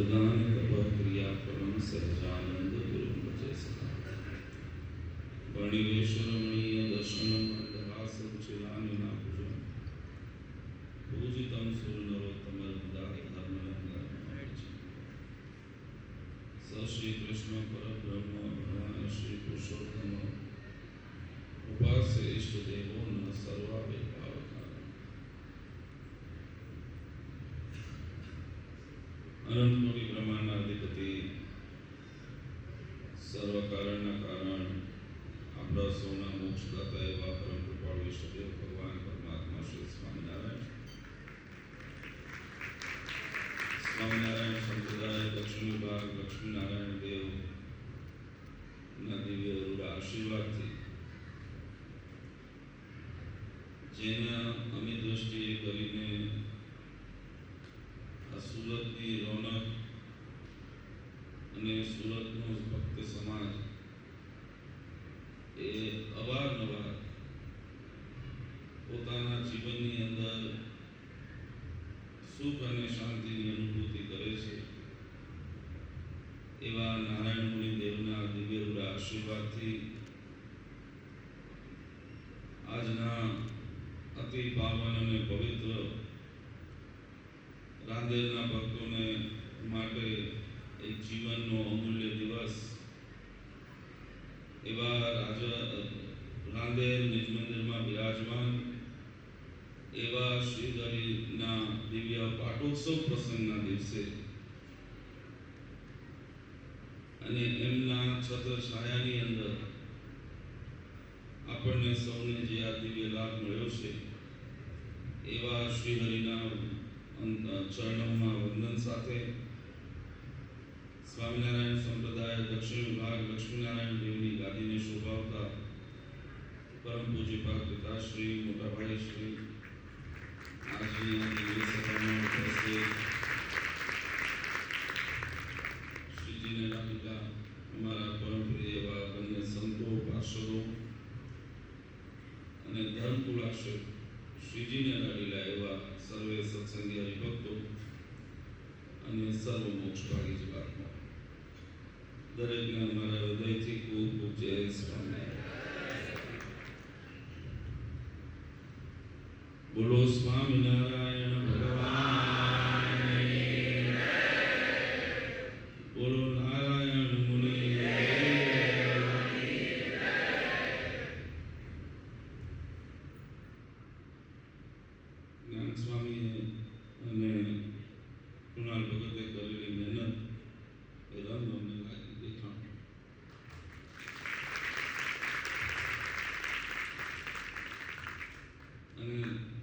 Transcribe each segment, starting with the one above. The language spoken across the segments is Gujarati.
वरदान तप क्रिया परम सहजानंद गुरु मुझे सदा वर्णिवेश्वरमणीय दर्शनम मंदहास कुचिलामिना भुजम पूजितम सूर्यनरोत्तम हृदय धर्मनंदन स श्री कृष्ण परब्रह्म भगवान श्री पुरुषोत्तम उपास्य इष्ट देवो न सर्वावेपावकार अनंत कोटि ब्रह्मांडाधिपति सर्व कारण कारण अपना सोना मोक्षदाता एवं परम कृपाळु इष्टदेव भगवान परमात्मा श्री स्वामीनारायण संप्रदाय दक्षिण विभाग लक्ष्मी नारायण देव ना दिव्य रूढ़ आशीर्वाद थी जेना अमी दृष्टि करीने आ सूरतनी रौनक અને સુરતનો ભક્ત સમાજ એ અવારનવાર પોતાના જીવનની અંદર સુખ અને શાંતિની અનુભૂતિ કરે છે એવા નારાયણ મુનિ દેવના દિવ્ય રૂડા આશીર્વાદથી આજના અતિ પાવન અને પવિત્ર રાંદેરના ભક્તોને માટે एक जीवन नो अमूल्य दिवस एवा राजा रांदेर निज मंदिर में विराजमान एवा श्रीधरी ना दिव्य पाटोत्सव प्रसंग ना दिवसे अने एमना छत्र छायानी अंदर आपने सौने जे आ दिव्य लाभ मळ्यो छे एवा श्रीहरिना चरणों वंदन साथे स्वामीनारायण संप्रदाय दक्षिण विभाग लक्ष्मी नारायण देवनी गादी ने शोभावता परम पूज्य पिता श्री मोटा भाई श्री आज सभा में उपस्थित श्रीजी ने पिता हमारा परम प्रिय बंधु संतो पार्षदों અને ધર્મકુલાશ્રય શ્રીજીને લાડીલા એવા સર્વે સત્સંગી હરિભક્તો અને સર્વ મોક્ષભાગી જીવાત્મા દરેકને અમારા હૃદયથી ખૂબ ખૂબ જય સ્વામિનારાયણ. બોલો સ્વામિનારાયણ ભગવાન બોલો નારાયણ મુનિ જ્ઞાન સ્વામી અને કૃણાલ ભગતે કરેલી મહેનત એ રંગ અમને લાગી દેખાણ અને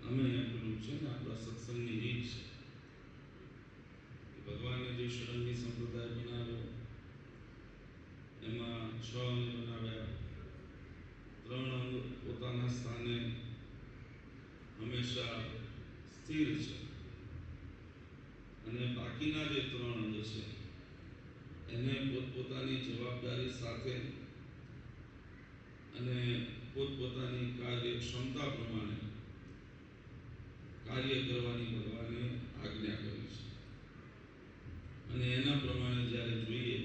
અમે પેલું છે ને આપણા સત્સંગની રીત છે કે ભગવાને જે ષડંગી સંપ્રદાય બનાવ્યો એમાં 6 અંગ બનાવ્યા 3 અંગ પોતાના સ્થાને હંમેશા સ્થિર છે અને બાકીના જે 3 અંગ છે એને પોતપોતાની જવાબદારી સાથે અને પોતપોતાની કાર્યક્ષમતા પ્રમાણે કાર્ય કરવાની ભગવાને આજ્ઞા કરી છે અને એના પ્રમાણે જ્યારે જોઈએ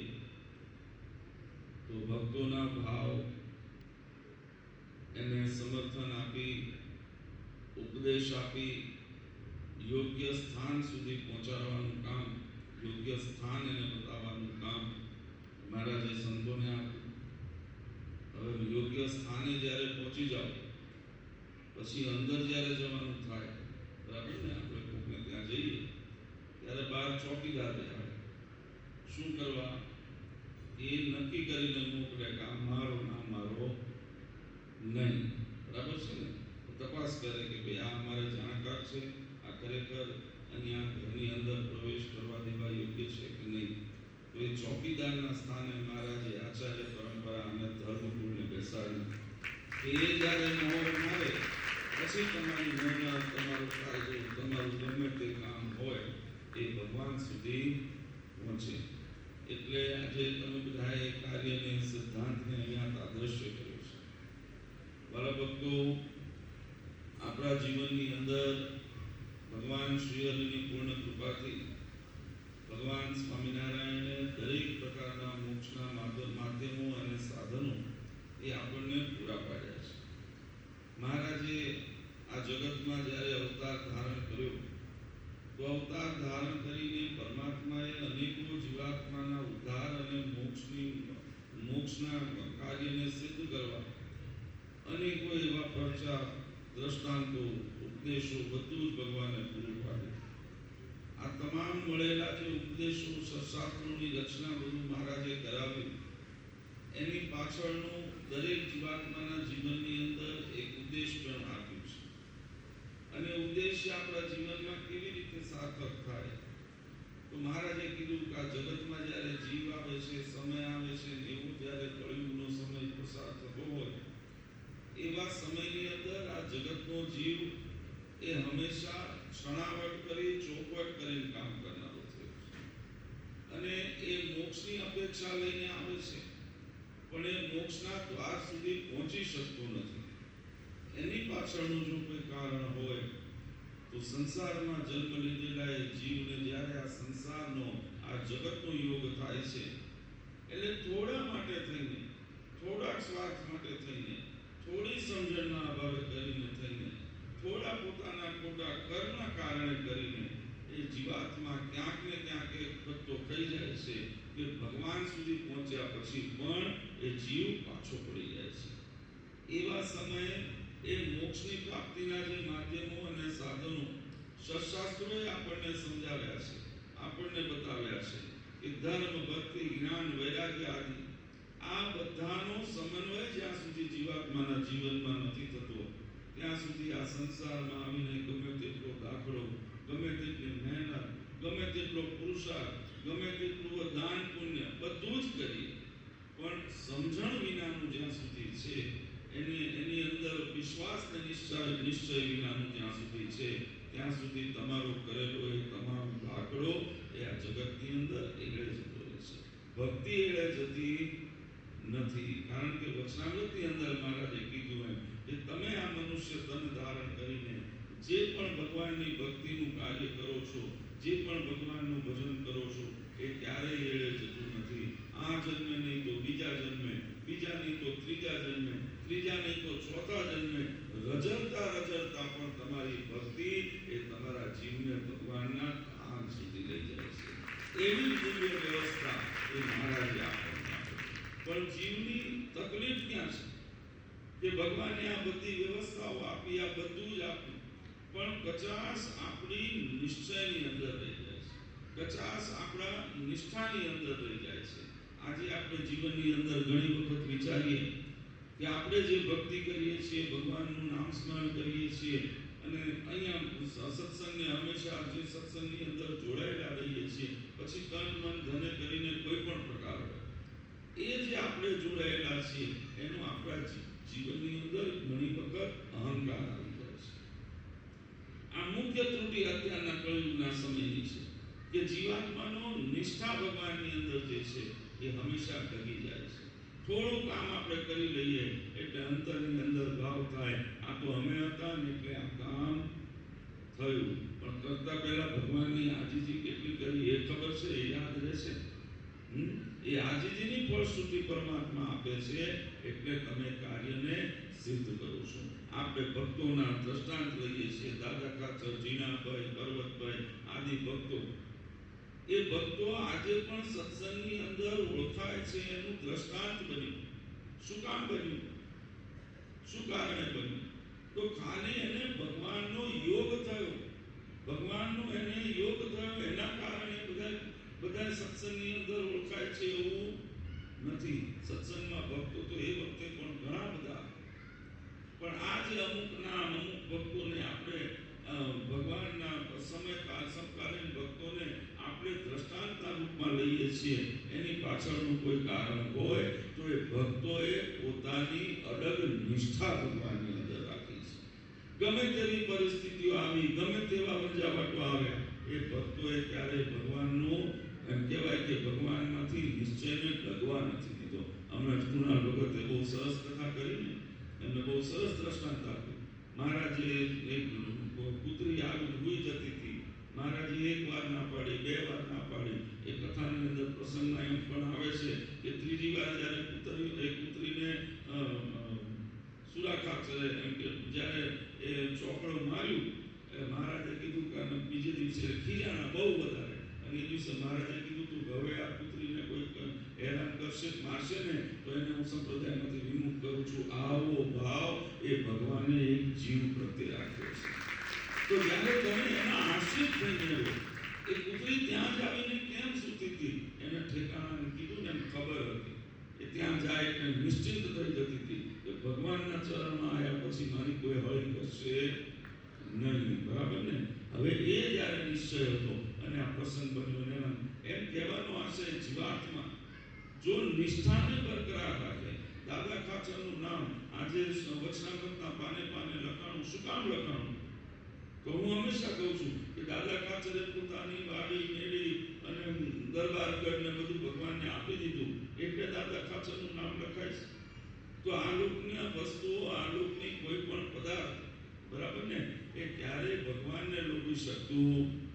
તો ભક્તોના ભાવ એને સમર્થન આપી ઉપદેશ આપી યોગ્ય સ્થાન સુધી પહોંચાડવાનું કામ યોગ્ય સ્થાન એને બતાવવાનું કામ મહારાજે સંતોને આપ્યું. હવે યોગ્ય સ્થાને જ્યારે પહોંચી જાઓ પછી અંદર જ્યારે જવાનું થાય બરાબર ને આપણે કોકને ત્યાં જઈએ ત્યારે બહાર ચોકીદાર બેહાડે શું કરવા એ નક્કી કરીને મોકલે કે આ મારો ના મારો નહીં બરાબર છે ને તપાસ કરે કે ભાઈ આ અમારા જાણકાર છે આ ખરેખર અહીંયા ઘરની અંદર પ્રવેશ કરવા દેવા યોગ્ય છે કે નહીં. તો એ ચોકીદારના સ્થાને મહારાજે આચાર્ય પરંપરા અને ધર્મકુળને બેસાડી એ જ્યારે મોહર મારે પછી તમારી મહેનત તમારું કાર્ય તમારું ગમે તે કામ હોય એ ભગવાન સુધી પહોંચે. એટલે આજે તમે બધાએ કાર્યને સિદ્ધાંતને અહીંયા આદર્શ્ય કર્યું છે. વાલા ભક્તો આપણા જીવનની અંદર ભગવાન શ્રી હરિની પૂર્ણ કૃપાથી ભગવાન સ્વામિનારાયણે દરેક પ્રકારના મોક્ષના માધ્યમો અને સાધનો એ આપણને પૂરા પાડ્યા છે. મહારાજે આ જગતમાં જ્યારે અવતાર ધારણ કર્યો તો અવતાર ધારણ કરીને પરમાત્માએ અનેકો જીવાત્માના ઉદ્ધાર અને મોક્ષના કાર્યને સિદ્ધ કરવા અનેકો એવા પરચા, દ્રષ્ટાંતો, ઉપદેશો બધું જ ભગવાને પૂરું પાડ્યું. આ તમામ મળેલા જે ઉપદેશો, શાસ્ત્રોની રચના બધું મહારાજે કરાવ્યું. એની પાછળનું દરેક જીવાત્માના જીવનની અંદર એક ઉદ્દેશ પણ આપ્યું છે. અને ઉદ્દેશ્ય આપણા જીવનમાં કેવી રીતે સાર્થક થાય તો મહારાજે કીધું કે આ જગતમાં જ્યારે જીવ આવે છે, સમય આવે છે, એવો જ્યારે કળિયુગનો સમય પસાર થતો હોય એવા સમયની અંદર આ જગતનો જીવ એ હંમેશા છણાવટ કરી, ચોખવટ કરીને કામ કરનારો થયો છે. અને એ મોક્ષની અપેક્ષા લઈને આવે છે, પણ એ મોક્ષના દ્વાર સુધી પહોંચી શકતો નથી. એની પાછળનું જો કોઈ કારણ હોય તો સંસારમાં જન્મ લીધેલા એ જીવને જ્યારે આ સંસારનો, આ જગતનો યોગ થાય છે એટલે થોડા માટે થઈને, થોડાક સ્વાર્થ માટે થઈને, થોડી સમજણના અભાવે કરીને થઈને, થોડા પોતાના ખોટા કર્મના કારણે કરીને એ જીવાત્મા ક્યાંક ને ક્યાંક એક વખત થઈ જાય છે કે ભગવાન સુધી પહોંચ્યા પછી પણ એ જીવ પાછો પડી જાય છે. એવા સમયે એ મોક્ષની પ્રાપ્તિના જે માધ્યમો અને સાધનો શાસ્ત્રોએ આપણને સમજાવ્યા છે, આપણને બતાવ્યા છે કે ધર્મ, ભક્તિ, જ્ઞાન, વૈરાગ્ય આદિ આ બધાનો સમન્વય જ્યાં સુધી જીવાત્માના જીવનમાં નથી થતો ત્યાં સુધી આ સંસારમાં આવીને ગમે તેટલો દાખલો, ગમે તેટલી મહેનત, ગમે તેટલો પુરુષાર્થ, ગમે તેટલું દાન પુણ્ય બધું જ કરીએ પણ સમજણ વિનાનું જ્યાં સુધી છે, એની અંદર વિશ્વાસ ને નિશ્ચય વિનાનું જ્યાં સુધી છે ત્યાં સુધી તમારો કરેલો એ તમામ દાખલો એ આ જગતની અંદર એળે જતો રહેશે. ભક્તિ એળે જતી નથી. કારણ કે વચનામૃતની અંદર મહારાજે કીધું એમ કે તમે આ મનુષ્ય તન ધારણ કરીને જે પણ ભગવાનની ભક્તિનું કાર્ય કરો છો, જે પણ ભગવાનનું ભજન કરો છો એ ક્યારેય એળે જતું નથી. આ જન્મે નહીં તો બીજા જન્મે, બીજા નહીં તો ત્રીજા જન્મે, ત્રીજા નહીં તો ચોથા જન્મે રજળતા પણ તમારી ભક્તિ એ તમારા જીવને ભગવાનના ધામ સુધી લઈ જાય છે. એવી દિવ્ય વ્યવસ્થા એ મહારાજે આપણને આપી. પણ જીવની તકલીફ ક્યાં છે કે ભગવાને આ બધી વ્યવસ્થાઓ આપી, આ બધું જ આપ્યું, પણ કચાશ આપણી નિશ્ચયની અંદર રહી જાય છે, કચાશ આપણા નિષ્ઠાની અંદર રહી જાય છે. આજે આપણે જીવનની અંદર ઘણી વખત વિચારીએ કે આપણે જે ભક્તિ કરીએ છીએ, ભગવાનનું નામ સ્મરણ કરીએ છીએ અને અહીંયા સત્સંગને હંમેશા જે સત્સંગની અંદર જોડાયેલા રહીએ છીએ, પછી તન મન ધને કરીને કોઈ પણ પ્રકાર હોય એ જે આપણે જોડાયેલા છીએ એનો આપણા જીવનની અંદર ઘણી વખત અહંકાર આવી જાય છે. આ મુખ્ય ત્રુટિ અત્યારના કળિયુગના સમયની છે કે જીવાત્માનો નિષ્ઠા ભગવાનની અંદર જે છે એ હંમેશા ડગી જાય છે. થોડું કામ આપણે કરી લઈએ એટલે અંતરની અંદર ભાવ થાય આ તો અમે હતા ને એટલે આ કામ થયું, પણ કરતા પહેલા ભગવાનની આજીજી કેટલી કરી એ ખબર છે, એ યાદ રહેશે. એ આજીજીની ફળશ્રુતિ પરમાત્મા આપે છે એટલે તમે કાર્યને સિદ્ધ કરો છો. આપણે ભક્તોના દ્રષ્ટાંત લઈએ છીએ, દાદા કાચર, જીણાભાઈ, પર્વતભાઈ આદિ ભક્તો. એ ભક્તો આજે પણ સત્સંગની અંદર ઓળખાય છે એનું દ્રષ્ટાંત બન્યું. શું કામ બન્યું? શું કારણે બન્યું? તો ખાલી એને ભગવાનનો યોગ થયો, ભગવાનનો એને યોગ થયો એના કારણે બધા સત્સંગની અંદર ઓળખાય છે એવું નથી. સત્સંગમાં ભક્તો તો એ વખતે પણ ઘણા બધા, પણ આજે અમુક ભક્તોને આપણે ભગવાનના સમકાલીન ભક્તોને આપણે દ્રષ્ટાંતના રૂપમાં લઈએ છીએ. એની પાછળનું કોઈ કારણ હોય તો એ ભક્તોએ પોતાની અડગ નિષ્ઠા ભગવાનની અંદર રાખી છે. ગમે તેવી પરિસ્થિતિઓ આવી, ગમે તેવા વંજાવટો આવ્યા, એ ભક્તોએ ક્યારેય ભગવાનનું એમ કહેવાય કે ભગવાનમાંથી નિશ્ચયને ડગવા નથી દીધો. હમણાં કુણાલ ભગતે બહુ સરસ કથા કરીને એમને બહુ સરસ દ્રષ્ટાંત આપ્યું. મહારાજે એક કૂતરી આવીને હુઈ જતી હતી. મહારાજે એક વાર ના પાડી, બે વાર ના પાડી, પ્રસંગમાં એમ પણ આવે છે કે ત્રીજી વાર જ્યારે પુત્રીને સુરા ખાચરે એમ કે જ્યારે એ ચોકડો માર્યું, મહારાજે કીધું કે બીજે દિવસે ખીજાણા બહુ વધારે, અને એ દિવસે મહારાજે કીધું તું હવે આ પુત્રીને કોઈ હેરાન કરશે, મારશે ને તો એને હું સંપ્રદાયમાંથી વિમુખ કરું છું. આવો ભાવ એ ભગવાને એક જીવ પ્રત્યે રાખ્યો છે. તો જ્યારે તમે એના આશ્રિત થઈ ગયો, એ પુત્રી ત્યાં જ આવીને કેમ સૂતી હતી, એને ઠેકાણાને કીધું ને ખબર હતી, એ ત્યાં જાય એટલે નિશ્ચિંત થઈ જતી હતી કે ભગવાનના ચરણમાં આવ્યા પછી મારી કોઈ હળી કરશે નહીં. બરાબર ને? હવે એ જ્યારે નિશ્ચય હતો અને આ પ્રસંગ બન્યો, એમ કહેવાનો આશય જીવાત્મા જો નિષ્ઠાને બરકરાર રાખે. દાદા ખાચરનું નામ આજે વચનામૃતના પાને પાને લખાણું. શું કામ લખાણું? તો હું હંમેશા કહું છું કે દાદા ખાચરે પોતાની વાડી મેળી અને દરબારગઢને બધું ભગવાનને આપી દીધું, એટલે દાદા ખાચરનું નામ લખાય છે. તો આ લોકની વસ્તુઓ, આ લોકની કોઈ પણ પદાર્થ, બરાબર ને, એ ક્યારેય ભગવાનને લોભી શકતું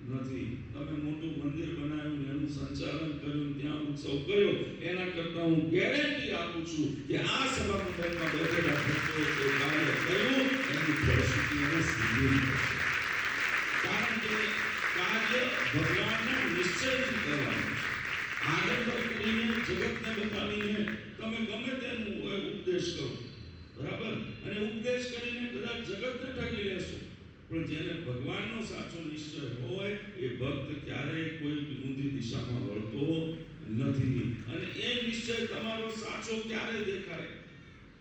નથી. તમે મોટું મંદિર બનાવ્યું, એનું સંચાલન કર્યું, ત્યાં ઉત્સવ કર્યો, એના કરતા હું ગેરંટી આપું છું કે આ સભા મંડળમાં બેઠેલા ભક્તોએ જે કાર્ય કર્યું એની ફળશ્રુતિ એને સિદ્ધિ થશે. કારણ કે કાર્ય ભગવાનના નિશ્ચયથી કરવાનું છે. આગળ કરીને જગતને બતાવીને તમે ગમે તેનું ઉપદેશ કરો, બરાબર, અને ઉપદેશ કરીને કદાચ જગતને ઠગી લેશો, પણ જેને ભગવાનનો સાચો નિશ્ચય હોય એ ભક્ત ક્યારેય કોઈ ઊંધી દિશામાં વળતો નથી. અને એ નિશ્ચય તમારો સાચો ક્યારે દેખાય?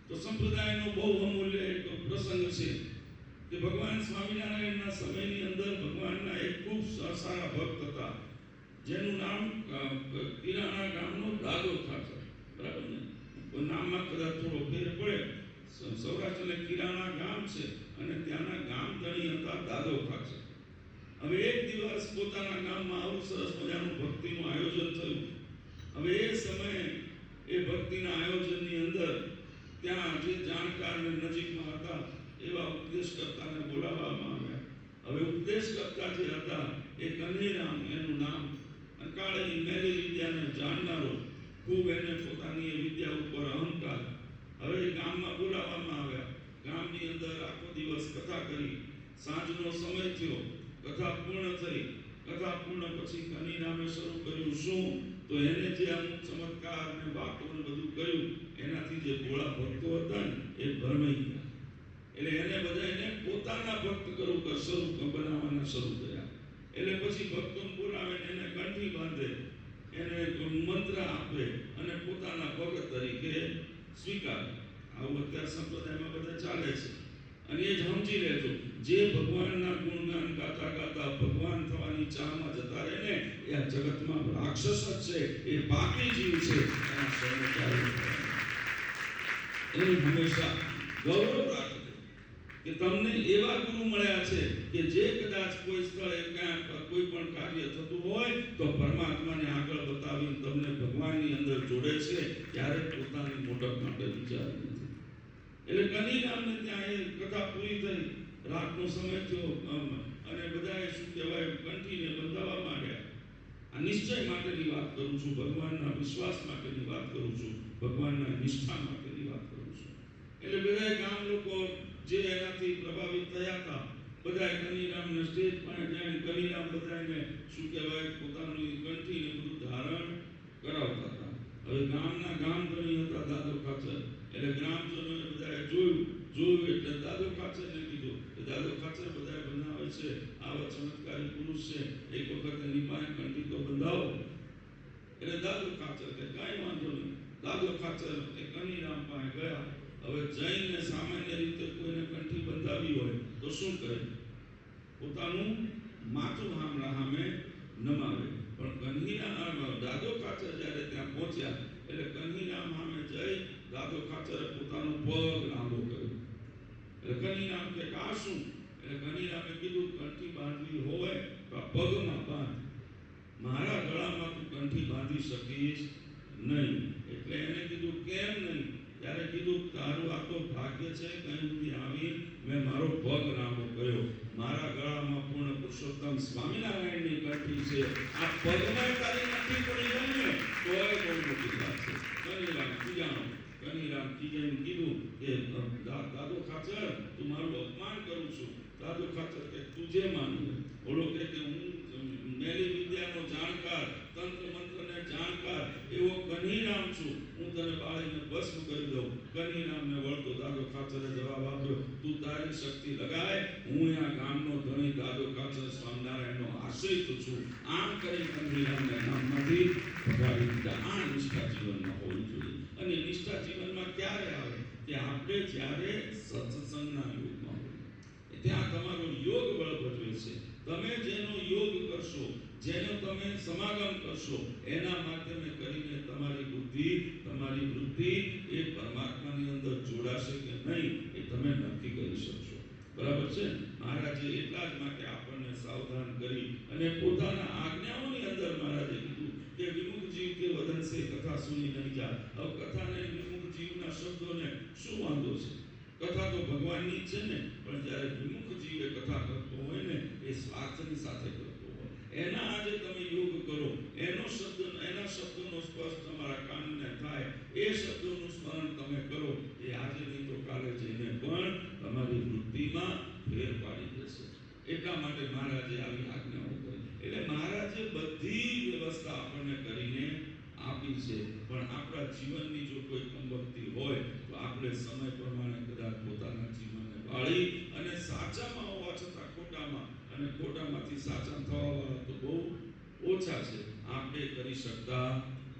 તો સંપ્રદાયનો બહુ અમૂલ્ય એક પ્રસંગ છે કે ભગવાન સ્વામિનારાયણના સમયની અંદર ભગવાનના એક ખૂબ સારા ભક્ત હતા, જેનું નામ કિરાણા ગામનો દાદો ખાચર. બરાબર ને? નામમાં કદાચ થોડો ફેર પડે. સૌરાષ્ટ્રને કિરાણા ગામ છે અને ત્યાંના ગામ ધણી હતા દાદો ખાચર. હવે એક દિવસ પોતાના ગામમાં આવું સરસ મજાનું ભક્તિનું આયોજન થયું. હવે એ સમયે એ ભક્તિના આયોજનની અંદર ત્યાં જે જાણકારને નજીકમાં હતા એવા ઉપદેશકર્તાને બોલાવવામાં આવ્યા. હવે ઉપદેશકર્તા જે હતા એ કનૈરામ એનું નામ, અંકાળેની મેલી વિદ્યાને જાણનારો, ખૂબ એને પોતાની એ વિદ્યા ઉપર અહંકાર. હવે ગામમાં બોલાવવામાં આવ્યા. ગામની અંદર આખો દિવસ કથા કરી. સાંજનો સમય થયો, કથા પૂર્ણ થઈ. કથા પૂર્ણ પછી કનૈરામે શરૂ કર્યું શું? તો એને જે અમુક ચમત્કાર ને વાતો ને બધું કર્યું, એનાથી જે ભોળા ભક્તો હતા ને એ ભરમાઈ ગયા. એટલે એને બધાને પોતાના ભક્ત શરૂ બનાવવાના શરૂ કર્યા. એટલે પછી ભક્તોને બોલાવે, એને કંઠી બાંધે, એને મંત્ર આપે અને પોતાના ભગત તરીકે સ્વીકારે. આવું અત્યારે સંપ્રદાયમાં બધા ચાલે છે. અને એ જ સમજી લેજો, જે ભગવાનના ગુણગાન ગાતા ગાતા ભગવાન થવાની ચાહમાં જતા રહે ને, એ આ જગતમાં રાક્ષસ જ છે, એ પાપી જીવ છે. એના શરણે ચાલુ એનું હંમેશા ગૌરવ રાખજો કે તમને એવા ગુરુ મળ્યા છે કે જે કદાચ કોઈ સ્થળે ક્યાંક કોઈ પણ કાર્ય થતું હોય તો પરમાત્માને આગળ બતાવીને તમને ભગવાનની અંદર જોડે છે, ક્યારે પોતાની મોટપ માટે વિચાર નથી. એટલે કનૈરામને ત્યાં એ કથા પૂરી થઈ, રાતનો સમય થયો અને બધાએ શું કહેવાય કંઠીને બંધાવવા માંડ્યા. આ નિશ્ચય માટેની વાત કરું છું, ભગવાનના વિશ્વાસ માટેની વાત કરું છું, ભગવાનના નિષ્ઠા માટેની વાત કરું છું. એટલે બધા ગામ લોકો જે એનાથી પ્રભાવિત થયા હતા, બધા કનૈરામને સ્ટેજ પર જઈને કનૈરામ બધાને શું કહેવાય પોતાની કંઠીને બધું ધારણ કરાવતા હતા. હવે ગામના ગામ ધણી હતા દાદો ખાચર. એટલે ગ્રામજનોએ બધાએ જોયું એટલે દાદો ખાચરને કીધું કે દાદો ખાચર બધા બનાવે છે, આવા ચમત્કારી પુરુષ છે, એક વખત એની પાસે કંઠી તો બંધાવો. એટલે દાદો ખાચર કે કાંઈ વાંધો નહીં. દાદો ખાચર એ કનૈરામ પાસે ગયા. હવે જઈને સામાન્ય રીતે કોઈને કંઠી બંધાવી હોય તો શું કરે? પોતાનું માથું સામે નમાવે. પણ કનૈરામ દાદો ખાચર જ્યારે ત્યાં પહોંચ્યા એટલે કનૈરામ સામે જઈ દાદો ખાચરે પોતાનો પગ લાંબો કર્યો. એટલે કનૈરામ કે આ શું? એટલે કનૈરામે કીધું કંઠી બાંધવી હોય તો આ પગમાં બાંધ, મારા ગળામાં તું કંઠી બાંધી શકીશ નહીં. એટલે એને કીધું કેમ નહીં? ત્યારે કીધું તારું આ તો ભાગ્ય છે, કઈ સુધી આવી મેં મારો પગ લાંબો કર્યો, મારા ગળામાં પૂર્ણ પુરુષોત્તમ સ્વામિનારાયણની કંઠી છે, આ પગમાં તારી કંઠી પડી ગઈ ને ખાચર તું મારું અપમાન કરું છું. દાદો ખાચર કે તુજે માનું. ઓલો કે હું મેલી વિદ્યાનો જાણકાર, તંત્ર મંત્રને જાણકાર એવો કનીરામ છું, હું તને બાળીને ભસ્મ કરી દઉં. કનીરામને વળતો દાદો ખાચરે જવાબ આપ્યો, તું તારી શક્તિ લગાય, હું આ ગામનો ધણી દાદો ખાચર સ્વામિનારાયણનો આશ્રિત છું. આમ કરી કનીરામને ગામમાંથી ભગાડી દીધા. આ નિષ્ઠા જીવનમાં હોવી જોઈએ. અને નિષ્ઠા જીવનમાં ક્યારે આવે કે આપણે જ્યારે સત્સંગના યોગમાં હોય, ત્યાં તમારો યોગ બળ ભજવે છે. તમે જેનો યોગ કરશો, જેનો તમે સમાગમ કરશો, એના માધ્યમે કરીને તમારી બુદ્ધિ, તમારી વૃત્તિ એ પરમાત્માની અંદર જોડાશે કે નહીં એ તમે નક્કી કરી શકશો. બરાબર છે. મહારાજે એટલા જ માટે આપણને સાવધાન કરી અને પોતાના આજ્ઞાઓની અંદર મહારાજે કીધું કે વિમુખ જીવ કે વદન સે કથા સુની નહીં જા. હવે કથાને વિમુખ જીવના શબ્દોને શું વાંધો છે? કથા તો ભગવાનની જ છે ને, પણ જ્યારે વિમુખ જીવ એ કથા કરતો હોય ને એ સ્વાર્થની સાથે કરતો હોય. એના આજે તમે યોગ કરો, એના શબ્દોનો સ્પર્શ તમારા કાનને થાય, એ શબ્દોનું સ્મરણ તમે કરો, એ આજે નહીં તો કાલે જઈને પણ તમારી વૃત્તિમાં ફેર પાડી દેશે. એટલા માટે મહારાજે આવી આજ્ઞાઓ કરી. એટલે મહારાજે બધી વ્યવસ્થા આપણને કરીને આપી છે. પણ આપણા જીવનની જો કોઈ કમબખતી હોય તો આપણે સમય પ્રમાણે કદાચ પોતાના જીવનને વાળી અને સાચામાં હોવા છતાં ખોટામાં અને ખોટામાંથી સાચા થવાવાળા તો બહુ ઓછા છે. આપણે કરી શકતા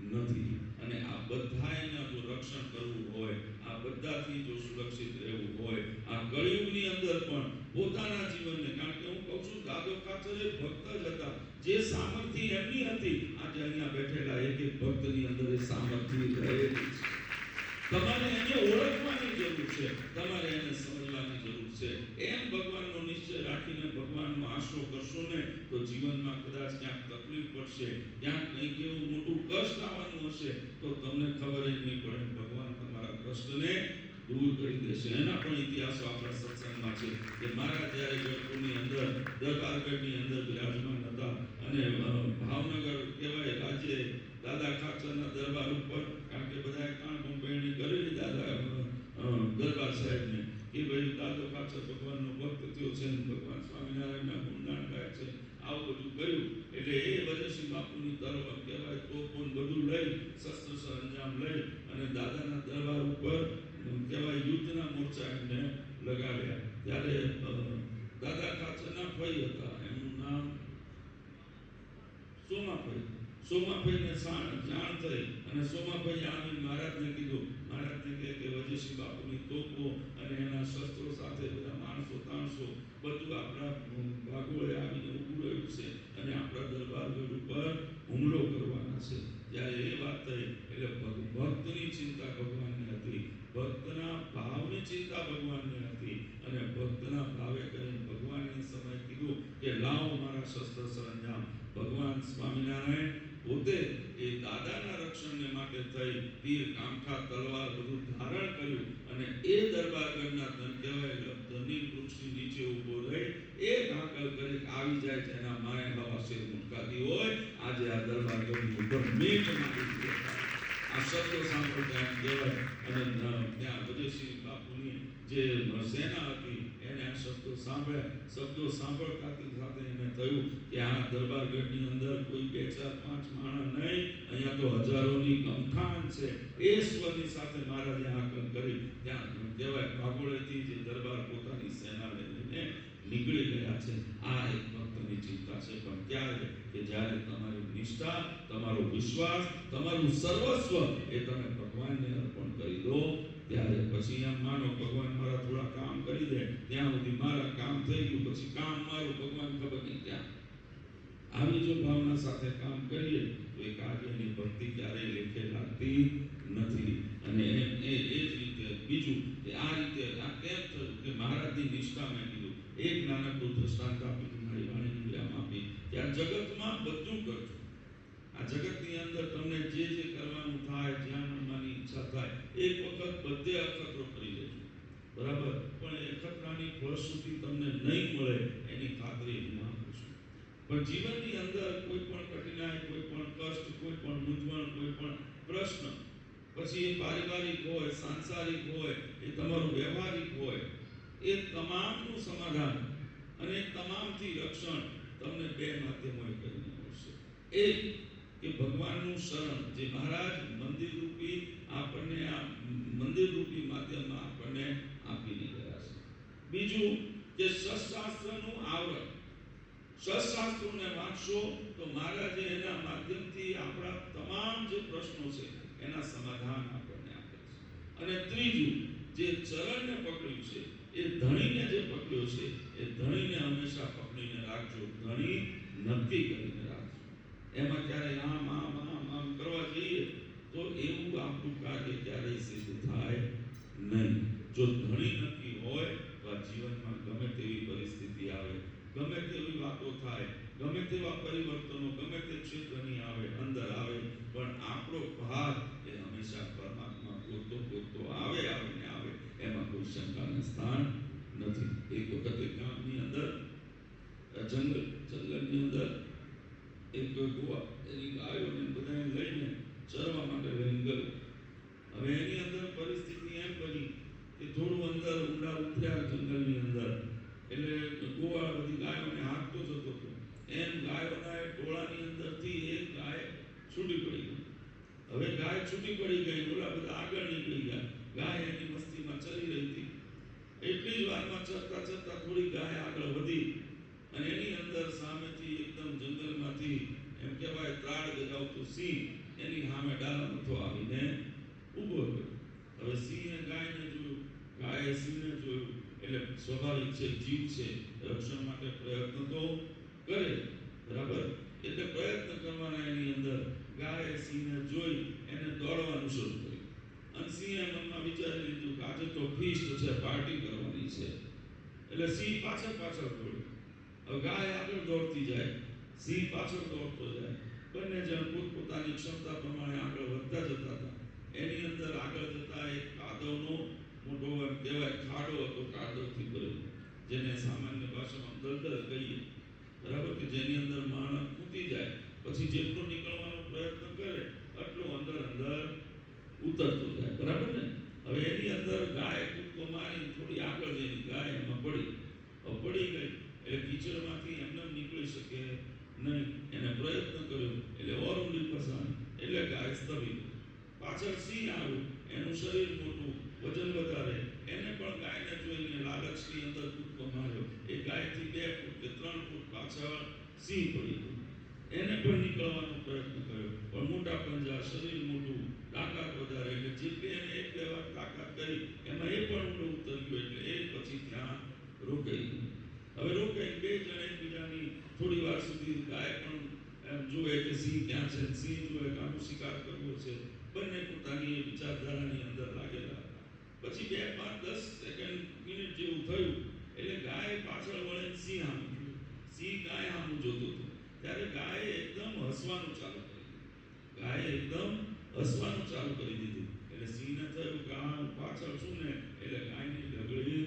નથી. અને આ બધાયના જો રક્ષણ કરવું હોય, આ બધાથી જો સુરક્ષિત રહેવું હોય, આ કળિયુગની અંદર પણ પોતાના જીવનને, કારણ કે હું કહું છું દાદો ખાચર એ ભક્ત જ હતા. જે સામર્થ્ય એમની હતી, આજે અહીંયા બેઠેલા એક એક ભક્તની અંદર એ સામર્થ્ય રહેલી છે. તમારે એને ઓળખવાની જરૂર છે, તમારે એને સમજવાની જરૂર છે. એમ ભગવાનનો નિશ્ચય રાખીને ભગવાનનો આશરો કરશો ને તો જીવનમાં કદાચ ક્યાંક તકલીફ પડશે, ક્યાંક કંઈક એવું મોટું કષ્ટ આવવાનું હશે તો તમને ખબર જ નહીં પડે. ભગવાન તમારા કષ્ટને દૂર કરી દેશે. એના પણ ઇતિહાસો આપણા સત્સંગમાં છે કે મહારાજ જ્યારે ગઢપુરની અંદર દરબારગઢની અંદર બિરાજમાન હતા અને ભાવનગર કહેવાય રાજ્ય દાદા ખાચરના દરબાર ઉપર, કારણ કે બધાએ કાન બંબેણી કરેલી દાદા દરબાર સાહેબને કે ભાઈ દાદો ખાચર ભગવાનનો ભક્ત થયો છે, ભગવાન સ્વામિનારાયણના ગુણગાન ગાય છે, આવું બધું કર્યું. એટલે એ વજયસિંહ બાપુની તરફ કહેવાય તોપોન બધું લઈ, શસ્ત્ર સરંજામ લઈ અને દાદાના દરબાર ઉપર કહેવાય યુદ્ધના મોરચા એમને લગાવ્યા. ત્યારે દાદા ખાચરના ભાઈ હતા, એમનું નામ સોમાભાઈ. સોમાભાઈને જાણ થઈ અને સોમાભાઈ આવીને મહારાજને કીધું. મહારાજને કહે કે વજયસિંહ બાપુની તોપો અને એના શસ્ત્રો સાથે બધા માણસો તાણસો બધું આપણા ભાગોળે આવીને ઊભું રહ્યું છે અને આપણા દરબારગઢ ઉપર હુમલો કરવાના છે. જ્યારે એ વાત થઈ એટલે ભક્તની ચિંતા ભગવાનને હતી, ભક્તના ભાવની ચિંતા ભગવાનને હતી અને ભક્તના ભાવે કરીને ભગવાનને સમય કીધું કે લાવો મારા શસ્ત્ર સરંજામ. ભગવાન સ્વામિનારાયણ પોતે એ દાદાના રક્ષણને માટે થઈ તીર, કામઠા, તલવાર બધું ધારણ કર્યું અને એ દરબારગઢના ધન કહેવાય ધની વૃક્ષની નીચે ઊભો રહી એ હાકલ કરી આવી જાય જેના માય હવા શેર મુટકાતી હોય. આજે આ દરબારગઢની ઉપર મેઘ મારી દીધા. આ શબ્દો સાંભળતા એમ કહેવાય અને ત્યાં વજયસિંહ બાપુની જે સેના હતી એને આ શબ્દો સાંભળ્યા. શબ્દો સાંભળતાની સાથે એને થયું કે આ દરબારગઢની અંદર કોઈ 2, 4, 5 માણસ નહીં, અહીંયા તો હજારોની ગમખાન છે. એ સ્વરની સાથે મહારાજે હાકલ કરી. ત્યાં કહેવાય ભાગોળેથી જે દરબાર પોતાની સેના લઈને નીકળી ગયા છે. આ એક ભક્તની ચિંતા છે. પણ ક્યારે કે જ્યારે તમારી નિષ્ઠા, તમારો વિશ્વાસ, તમારું સર્વસ્વ એ તમે ભગવાનને અર્પણ કરી દો ત્યારે પછી એમ માનો ભગવાન મારા થોડા કામ કરી દે, ત્યાં સુધી મારા કામ થઈ ગયું, પછી કામ મારું, ભગવાન ખબર નહીં ક્યાં. આવી જો ભાવના સાથે કામ કરીએ તો એ કાર્યની ભક્તિ ક્યારેય લેખે લાગતી નથી. અને એ જ રીતે બીજું કે આ રીતે આ કેમ થયું કે મહારાજની નિષ્ઠા મેં કીધું. એક નાનકડું દ્રષ્ટાંત આપી, મારી વાણીનું વિરામ આપી કે આ જગતમાં બધું કરજો. આ જગતની અંદર તમને જે કરવાનું થાય, જ્યાં મનની ઈચ્છા થાય, એક વખત બધે અખતરો કરી લેજો. બરાબર? પણ એ અખતરાની ફળશ્રુતિ તમને નહીં મળે એની ખાતરી હું આપું છું. પણ જીવનની અંદર કોઈ પણ કઠિનાઈ, કોઈ પણ કષ્ટ, કોઈ પણ મૂંઝવણ, કોઈ પણ પ્રશ્ન પછી એ પારિવારિક હોય, સાંસારિક હોય, એ તમારું વ્યવહારિક હોય, એ તમામનું સમાધાન અને તમામથી રક્ષણ તમને બે માધ્યમોએ કરીને મળશે. એક કે ભગવાનનું શરણ, જે મહારાજ મંદિર રૂપી આપણને આ મંદિર રૂપી માધ્યમમાં આપણને આપીને ગયા છે. બીજું કે શસ્ત્રાસ્ત્રનું આવરણ. શસ્ત્રાસ્ત્રોને વાંચશો તો મહારાજે એના માધ્યમથી આપણા તમામ જે પ્રશ્નો છે એના સમાધાન આપણને આપે છે. અને ત્રીજું, જે ચરણને પકડ્યું છે, એ ધણીને જે પકડ્યો છે, એ ધણીને હંમેશા પકડીને રાખજો. ધણી નક્કી કરીને રાખજો. એમાં ક્યારેય આમ કરવા જઈએ તો એવું આપણું કાર્ય ક્યારેય સિદ્ધ થાય નહીં. જો ધણી નક્કી હોય તો આ જીવનમાં ગમે તેવી પરિસ્થિતિ આવે, ગમે તેવી વાતો થાય, ગમે તેવા પરિવર્તનો ગમે તે ક્ષેત્રની આવે, અંદર આવે, પણ આપણો ભાગ એ હંમેશા પરમાત્મા પૂરતો આવે. એમાં કોઈ શંકાનું સ્થાન નથી. એક વખત એક ગામની અંદર જંગલની અંદર એક ગોવા એની ગાયોને બધાને લઈને ચરવા માટે લઈને ગયો. હવે એની અંદર પરિસ્થિતિ એમ બની કે થોડું અંદર ઊંડા ઉતર્યા જંગલની અંદર, એટલે ગોવાળ બધી ગાયોને હાંકતો જતો હતો. એમ ગાયોના ટોળાની અંદરથી એક ગાય છૂટી પડી ગઈ. હવે ગાય છૂટી પડી ગઈ, ઓલા બધા આગળ નીકળી ગયા. ગાય એની મસ્તીમાં ચરી રહી હતી. એટલી જ વારમાં ચરતા થોડી ગાય આગળ વધી અને એની અંદર સામેથી એકદમ જંગલમાંથી એમ કહેવાય ત્રાડ ગજાવતું સિંહ એની સામે ડાલા મથો આવીને ઊભો રહ્યો. હવે સિંહે ગાયને જોયું, ગાયે સિંહને જોયું, એટલે સ્વાભાવિક છે, જીવ છે, રક્ષણ માટે પ્રયત્ન તો કરે, બરાબર. એટલે પ્રયત્ન કરવાના એની અંદર ગાયે સિંહને જોઈ એને દોડવાનું શરૂ કર્યું. અને સિંહે મનમાં વિચારી લીધું કે આજે તો ફીસ્ટ છે, પાર્ટી કરવાની છે. એટલે સિંહ પાછળ દોડ્યો. હવે ગાય આગળ દોડતી જાય, સિંહ પાછળ દોડતો જાય. બંને જણ પોતપોતાની ક્ષમતા પ્રમાણે આગળ વધતા જતા હતા. એની અંદર આગળ જતા એક કાદવનો મોટો એમ કહેવાય ખાડો હતો, કાદવથી ભરેલો, જેને સામાન્ય ભાષામાં દલદલ કહીએ, બરાબર, કે જેની અંદર માણસ કૂદી જાય પછી જેટલો નીકળવાનો પ્રયત્ન કરે એટલો અંદર ઉતરતો જાય, બરાબર ને. હવે એની અંદર ગાય કૂદકો મારી થોડી આગળ જઈને ગાય એમાં પડી ગઈ. એટલે કીચડમાંથી એમને નીકળી શકે નહીં. એને પ્રયત્ન કર્યો એટલે ઓર ઊંડી ફસાણી, એટલે ગાય સ્તભી ગઈ. પાછળ સિંહ આવ્યું, એનું શરીર મોટું, વજન વધારે, એને પણ ગાયને જોઈને લાલચની અંદર કૂદકો માર્યો. એ ગાયથી 2 ફૂટ કે 3 ફૂટ પાછળ સિંહ પડી ગયો. એને પણ નીકળવાનો પ્રયત્ન કર્યો, પણ મોટા પંજા, શરીર મોટું, તાકાત વધારે, એટલે જેટલી એને 1-2 વાર તાકાત કરી એમાં એ પણ ઊંડો ઉતરી ગયો. એટલે એ પછી ત્યાં રોકાઈ ગયું. હવે રોકાઈ 2 જણ એકબીજાની થોડી વાર સુધી ગાય પણ એમ જોવે કે સિંહ ક્યાં છે, સિંહ જોવે કે આનો શિકાર કરવો છે. બંને પોતાની વિચારધારાની અંદર લાગેલા હતા. પછી 2, 5, 10 સેકન્ડ, મિનિટ જેવું થયું એટલે ગાય પાછળ વળે સિંહ સામે જોયું. સિંહ ગાય સામે જોતો હતો ત્યારે ગાયે એકદમ હસવાનું ચાલુ કરી દીધું. એટલે સિંહને થયું કે આ પાછળ છું ને, એટલે ગાયની ઢગલી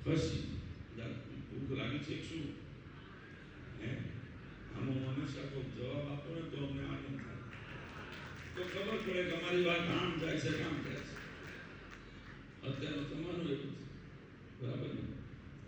ખસી. ભૂખ લાગી છે શું? આમાં હંમેશા કોઈ જવાબ આપો ને તો અમને આનંદ થાય, તો ખબર પડે કે અમારી વાત આમ જાય છે, કામ જાય છે. અત્યારનું તમારું એવું છે, બરાબર ને.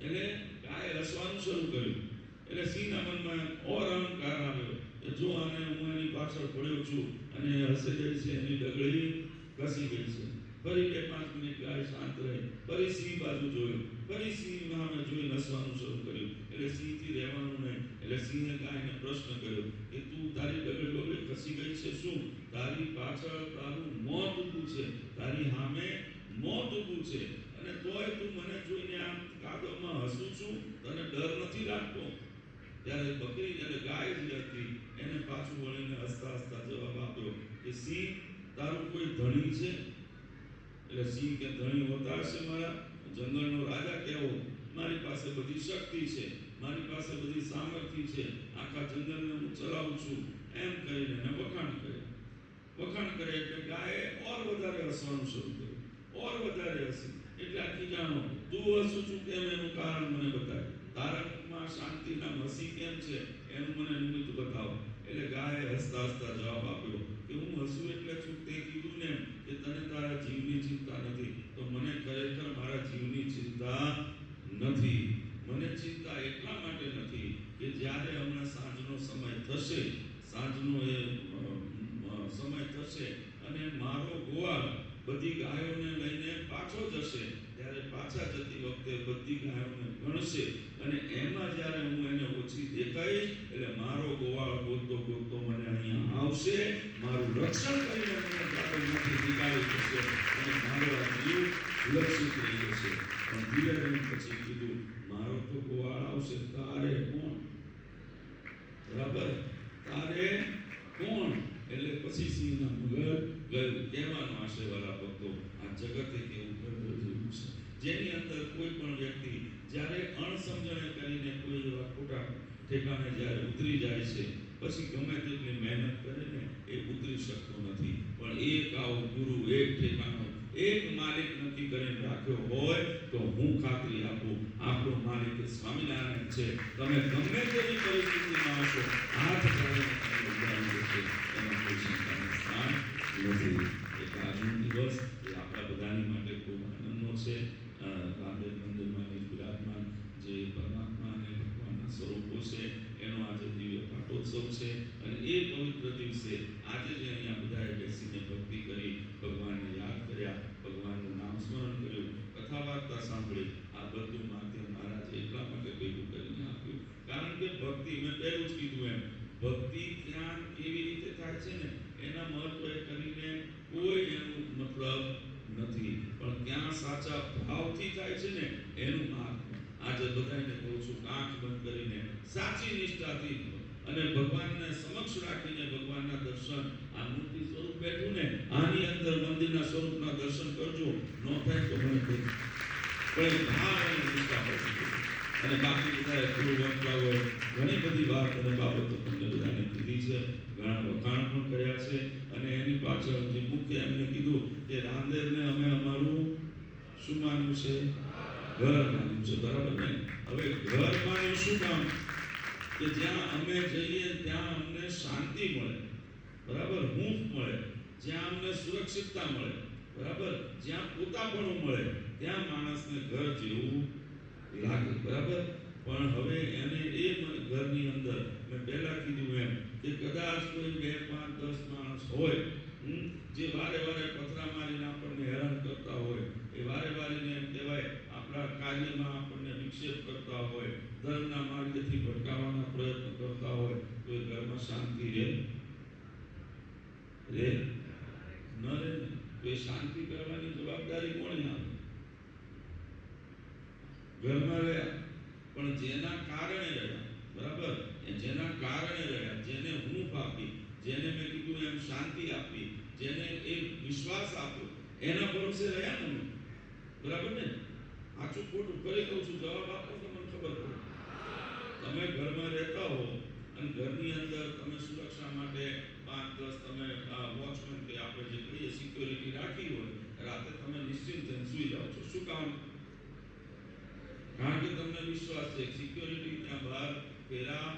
એટલે ગાય હસવાનું શરૂ કર્યું. એટલે સિંહના મનમાં ઓર અહંકાર આવ્યો કે જો આને હું એની પાછળ પડ્યો છું અને હસે ગઈ છે, એની ડગળી ઘસી ગઈ છે. ફરી 2-5 મિનિટ ગાય શાંત રહી. ફરી સિંહ બાજુ જોયું, ફરી સિંહ સામે જોઈ હસવાનું શરૂ કર્યું. એટલે સિંહથી રહેવાનું નહીં. એટલે સિંહે ગાયને પ્રશ્ન કર્યો કે તું તારી ડગળી ઘસી ગઈ છે, શું તારી પાછળ તારું મોત ઊભું છે, તારી સામે મોત ઊભું છે, અને તોય તું મને જોઈને આમ કાદવમાં હસું છું, તને ડર નથી લાગતો? ત્યારે બકરી, એટલે ગાય જ હતી, એને પાછું વળીને હસતા જવાબ આપ્યો કે સિંહ, તારું કોઈ ધણી છે? એટલે સિંહ કે ધણી હોતા હશે મારા, જંગલનો રાજા કેવો, મારી પાસે બધી શક્તિ છે, મારી પાસે બધી સામર્થ્ય છે, આખા જંગલને હું ચલાવું છું, એમ કહીને એને વખાણ કરે. એટલે ગાયે ઓર વધારે હસવાનું શરૂ કર્યું, ઓર વધારે હસી. એટલે આખી જાણો તું હસું છું કેમ, એનું કારણ મને બતાય. તારા મુખમાં શાંતિના હસી કેમ છે, એનું મને નિમિત્ત બતાવો. એટલે ગાયે હસતા જવાબ આપ્યો કે હું હસું એટલે છું તે કીધું ને કે તને તારા જીવની ચિંતા નથી, તો મને ખરેખર મારા જીવની ચિંતા નથી. મને ચિંતા એટલા માટે નથી કે જ્યારે હમણાં સાંજનો સમય થશે, સાંજનો એ સમય થશે અને મારો ગોવાળ બધી ગાયોને લઈને પાછો જશે, ત્યારે પાછા જતી વખતે બધી ગાયોને ગણશે અને એમાં જ્યારે હું એને ઓછી દેખાઈશ એટલે મારો ગોવાળ ગોતતો ગોતતો મને અહીંયા આવશે, મારું રક્ષણ કરીને મને ગાયોમાંથી નીકાળી જશે અને મારો આ જીવ સુરક્ષિત રહી જશે. પણ ધીરે રહીને પછી કીધું, મારો તો ગોવાળ આવશે, તારે કોણ? બરાબર, તારે કોણ? એટલે પછી સિંહના મગર ગયું. કહેવાનો આશય વાળા ભક્તો, આ જગતે કેવું કરવું જેવું છે, જેની અંદર કોઈ પણ વ્યક્તિ જ્યારે અણસમજણે કરીને કોઈ એવા ખોટા ઠેકાણે જ્યારે ઉતરી જાય છે, પછી ગમે તેટલી મહેનત કરે ને એ ઉતરી શકતો નથી. પણ એક આવો ગુરુ, એક ઠેકાણો, એક માલિક નક્કી કરીને રાખ્યો હોય તો હું ખાતરી આપું, આપણો માલિક સ્વામિનારાયણ છે. તમે ગમે તેવી પરિસ્થિતિમાં હશો, હાથ ધરીને તમને ઉગાડી દેશે, એમાં કોઈ શંકાનું સ્થાન નથી. એક આજનો દિવસ એ આપણા બધાની માટે ખૂબ આનંદનો છે. રામદેવ મંદિરમાં બિરાજમાન જે પરમાત્મા અને ભગવાનના સ્વરૂપો છે, એનો આજે દિવ્ય પાટોત્સવ છે અને એ પવિત્ર દિવસે આજે જે અહીંયા બધાએ બેસીને ભક્તિ કરી, ભગવાનને યાદ કર્યા, ભગવાનનું નામ સ્મરણ કર્યું, કથા વાર્તા સાંભળી, આ બધું માધ્યમ મહારાજ એટલા માટે ભેગું કરીને આપ્યું. કારણ કે ભક્તિ, મેં પહેલું જ કીધું એમ, ભક્તિ જ્ઞાન કેવી રીતે થાય છે ને એના મહત્વ કરીને કોઈ એનું મતલબ નથી, પણ ક્યાં સાચા ભાવથી થાય છે ને એનું મહાત્મ્ય. આજે બધાને કહું છું, આંખ બંધ કરીને સાચી નિષ્ઠાથી અને ભગવાનને સમક્ષ રાખીને ભગવાનના દર્શન, આ મૂર્તિ સ્વરૂપ બેઠું ને આની અંદર મંદિરના સ્વરૂપના દર્શન કરજો. ન થાય તો મને કહેજો, પણ ભાવ અને નિષ્ઠા હોય. અને બાકી બધા થોડું વખતા હોય, ઘણી બધી વાત અને બાબતો તમને બધાને કીધી છે, ઘણા વખાણ પણ કર્યા છે અને એની પાછળ જે મુખ્ય એમને કીધું કે રામદેવને અમે અમારું શું માન્યું છે? ઘર માન્યું છે. બરાબર ને? હવે ઘર માન્યું શું કામ? કે જ્યાં અમે જઈએ ત્યાં અમને શાંતિ મળે, બરાબર, હૂંફ મળે, જ્યાં અમને સુરક્ષિતતા મળે, બરાબર, જ્યાં પોતાપણું મળે, ત્યાં માણસને ઘર જેવું લાગે. બરાબર. પણ હવે એને એ ઘરની અંદર મેં પહેલા કીધું એમ કે કદાચ કોઈ 2, 5, 10 માણસ હોય જે વારે વારે પથરા મારીને આપણને હેરાન કરતા હોય, એ વારે વારીને એમ કહેવાય આપણા કાર્યમાં આપણને વિક્ષેપ કરતા હોય, ધર્મના માર્ગથી ભટકાવવાના પ્રયત્ન કરતા હોય, તો એ ઘરમાં શાંતિ રહે ન રહે ને? તો એ શાંતિ કરવાની જવાબદારી કોની આવે? ઘરમાં રહ્યા પણ જેના કારણે રહ્યા, બરાબર, જેના કારણે રહ્યા, જેને હૂંફ આપી, જેને મેં કીધું એમ શાંતિ આપી, જેને એ વિશ્વાસ આપ્યો, એના ભરોસે રહ્યા તમે. બરાબર ને? આચું ખોટું ફરી કહું છું, જવાબ આપો તો મને ખબર પડે. તમે ઘરમાં રહેતા હો અને ઘરની અંદર તમે સુરક્ષા માટે 5, 10 તમે વોચમેન કે આપણે જે કહીએ સિક્યોરિટી રાખી હોય, રાતે તમે નિશ્ચિંત થઈને સૂઈ જાઓ છો. શું કામ? કારણ કે તમને વિશ્વાસ છે સિક્યોરિટી ત્યાં બહાર ફેરા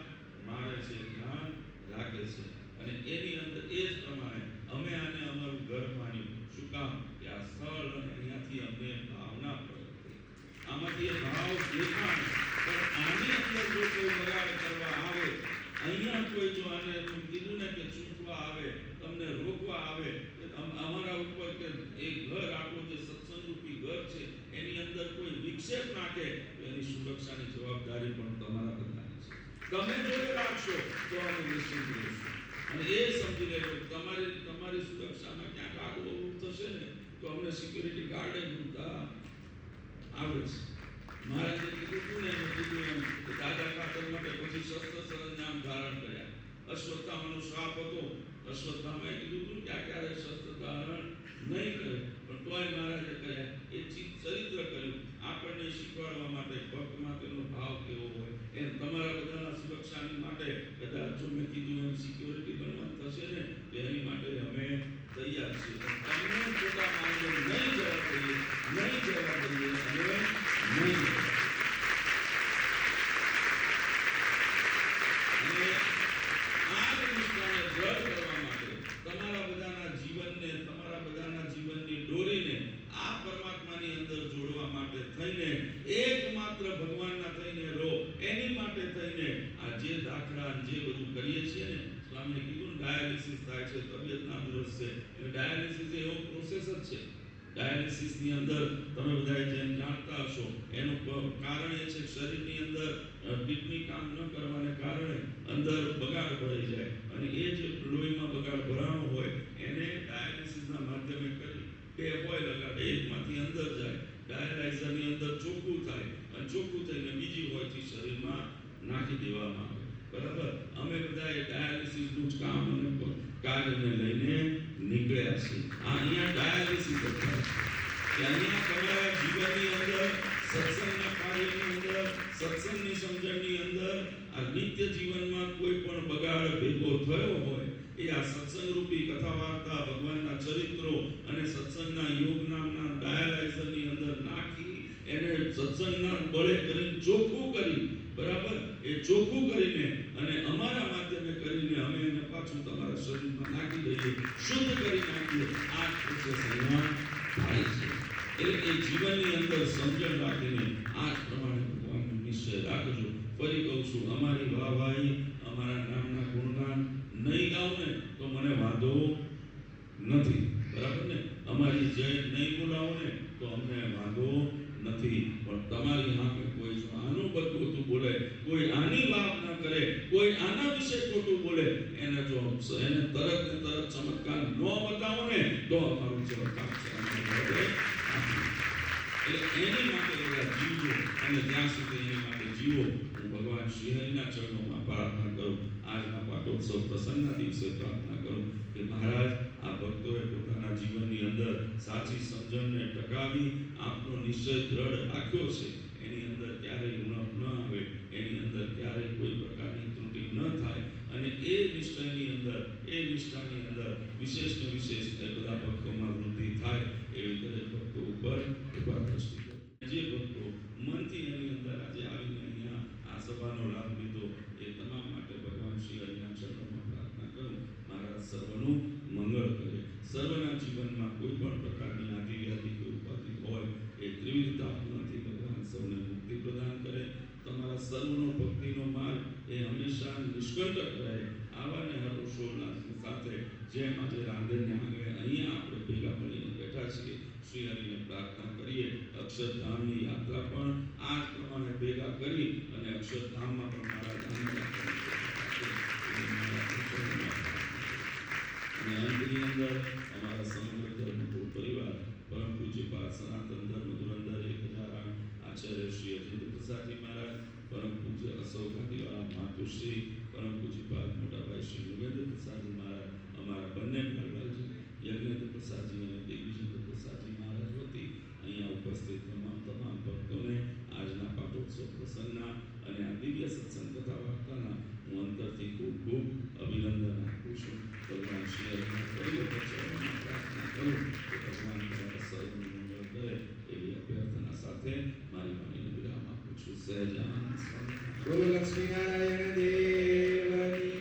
મારે છે, ધ્યાન રાખે છે. અને એની અંદર એ જ પ્રમાણે અમે આને અમારું ઘર માન્યું. શું કામ? કે આ સ્થળ અને અહીંયાથી અમને ભાવના પ્રગટ, આમાંથી એ ભાવ દેખાણ. પણ આની અંદર જો કોઈ બગાડ કરવા આવે, અહીંયા કોઈ જો આને કીધું ને કે ચૂંટવા આવે, તમને રોકવા આવે, અમારા ઉપર કે એ ઘર આપણું જે સત્સંગરૂપી ઘર છે એની અંદર કોઈ વિક્ષેપ નાખે, તો એની સુરક્ષાની જવાબદારી પણ તમારા બધાની છે. તમે જોડે રાખશો તો અમે નિશ્ચિત રહીશું. અને એ સમજી લેજો, તમારી સુરક્ષામાં ક્યાંક આગળ થશે ને તો અમને સિક્યુરિટી ગાર્ડે જોતા આવડે છે. મહારાજે કીધું ને, મેં કીધું એમ કે દાદા ખાતર માટે પછી શસ્ત્ર સરંજામ ધારણ કર્યા. અશ્વત્થામાનો શ્રાપ હતો, અશ્વત્થામાએ કીધું હતું કે આ ક્યારે શસ્ત્ર ધારણ નહીં કરે, પણ તોય મહારાજે કર્યા. એ ચરિત્ર કર્યું આપણને શીખવાડવા માટે ભક્ત માટેનો ભાવ કેવો હોય. એમ તમારા બધાના સુરક્ષાની માટે કદાચ જો મેં કીધું એમ સિક્યોરિટી બનવાનું થશે ને તો એની માટે અમે તૈયાર છીએ. તમને પોતા માર્ગે નહીં જવા દઈએ, નહીં જવા દઈએ અને નહીં. પ્રોસેસ જ છે. ડાયાલિસિસની અંદર તમે બધા જેમ જાણતા હશો એનું કારણ એ છે શરીરની અંદર કિડની કામ ન કરવાને કારણે અંદર બગાડ ભરાઈ જાય અને એ જે લોહીમાં બગાડ ભરાણો હોય એને ડાયાલિસિસના માધ્યમે કરી બે હોય લગાડે એકમાંથી અંદર જાય ડાયાલાઇઝરની અંદર ચોખ્ખું થાય અને ચોખ્ખું થઈને બીજી હોયથી શરીરમાં નાખી દેવામાં આવે. બરાબર. અમે બધા એ ડાયાલિસિસનું જ કામ અને કાર્યને લઈને નીકળ્યા છીએ. અહીંયા ડાયાલિસિસ થાય કે અહીંયા તમારા જીવનની અંદર સત્સંગના કાર્યની અંદર સત્સંગની સમજણની અંદર આ નિત્ય જીવનમાં કોઈ પણ બગાડ ભેગો થયો હોય એ આ સત્સંગ રૂપી કથા વાર્તા ભગવાનના ચરિત્રો અને સત્સંગના યોગ નામના ડાયાલાઇઝરની અંદર નાખી એને સત્સંગના બળે કરીને ચોખ્ખું કરી બરાબર એ ચોખ્ખું કરીને અને અમારા માધ્યમે કરીને અમે એને પાછું તમારા શરીરમાં નાખી દઈએ શુદ્ધ કરી નાખીએ. આ પ્રોસેસ અહીંયા થાય છે. એટલે એ જીવનની અંદર સમજણ રાખીને આ પ્રમાણે ભગવાનનો નિશ્ચય રાખજો. ફરી કહું છું અમારી વાહવાહી અમારા નામના ગુણગાન નહીં ગાવ ને તો મને વાંધો નથી. બરાબર ને. અમારી જય નહીં બોલાવો ને તો અમને વાંધો નથી. પણ તમારી સામે કોઈ જો આનું બધું બોલે કોઈ આની વાત ન કરે કોઈ આના વિશે ખોટું બોલે એને જો એને તરત ને તરત ચમત્કાર ન બતાવો ને તો અમારું ચમત્કાર છે. એટલે એની માટે બધા જીવજો અને જ્યાં સુધી એની માટે જીવો હું ભગવાન શ્રીહરિના ચરણોમાં પ્રાર્થના કરું. આજના પાટોત્સવ પ્રસંગના દિવસે પ્રાર્થના કરું કે મહારાજ આ ભક્તોએ પોતાના જીવનની અંદર સાચી સમજણને ટકાવી આપનો નિશ્ચય દ્રઢ રાખ્યો છે. એની અંદર ક્યારેય ઉણપ ન આવે એની અંદર ક્યારેય કોઈ પ્રકારની ત્રુટિ ન થાય અને એ નિશ્ચયની અંદર એ નિષ્ઠાની અંદર વિશેષ ને વિશેષ એ બધા ભક્તોમાં વૃદ્ધિ થાય એવી દરેક ભક્તો ઉપર કૃપા દ્રષ્ટિ કરે. જે ભક્તો મનથી એની અંદર આજે આવીને અહીંયા આ સભાનો લાભ લીધો એ તમામ માટે ભગવાન શ્રી હરિના ચરણોમાં પ્રાર્થના કરું મહારાજ સર્વનું મંગળ કરે. સર્વના જીવનમાં કોઈ પણ પ્રકારની આદિ વ્યાધિ કે ઉપાધિ હોય એ ત્રિવિધતામાંથી ભગવાન સૌને મુક્તિ પ્રદાન કરે. તમારા સર્વનો ભક્તિનો માર્ગ એ હંમેશા નિષ્કંટક રહે. આવા ને હર્ષોલ્લાસની સાથે જેમ આજે રાંદેરને આંગણે અહીંયા આપણે ભેગા મળીને બેઠા છીએ શ્રી હરિને પ્રાર્થના કરીએ. અક્ષરધામની યાત્રા પણ આ જ પ્રમાણે ભેગા કરી અને અક્ષરધામમાં પણ મારા ધામની અને અંતની અંદર અમારા સમગ્ર ધર્મકુળ પરિવાર પરમ પૂજ્યપાદ સનાતન ધર્મ ધુરંધર 1008 આચાર્ય શ્રી અજેન્દ્ર પ્રસાદજી મહારાજ, પરમ પૂજ્ય અસૌ ગાંધીવાળા માતુશ્રી, પરમ પૂજ્યપાદ મોટાભાઈ શ્રી યોગેન્દ્ર પ્રસાદજી મહારાજ, અમારા બંને ભાઈભાઈ યજ્ઞેન્દ્ર પ્રસાદજી અને દિગ્વિજેન્દ્ર પ્રસાદજી મહારાજ વતી અહીંયા ઉપસ્થિત તમામ ભક્તોને આજના પાટોત્સવ પ્રસંગના અને આ દિવ્ય સત્સંગ કથા વાર્તાના હું અંતરથી ખૂબ ખૂબ અભિનંદન આપું છું. ભગવાન શ્રી હરિના ફરી વખત ચરણોમાં પ્રાર્થના કરું કે ભગવાન તમારા સર્વનું મંગળ કરે એવી અભ્યર્થના સાથે મારી વાણીને વિરામ આપું છું. સહેજાનંદ સ્વામી. બોલો લક્ષ્મીનારાયણ.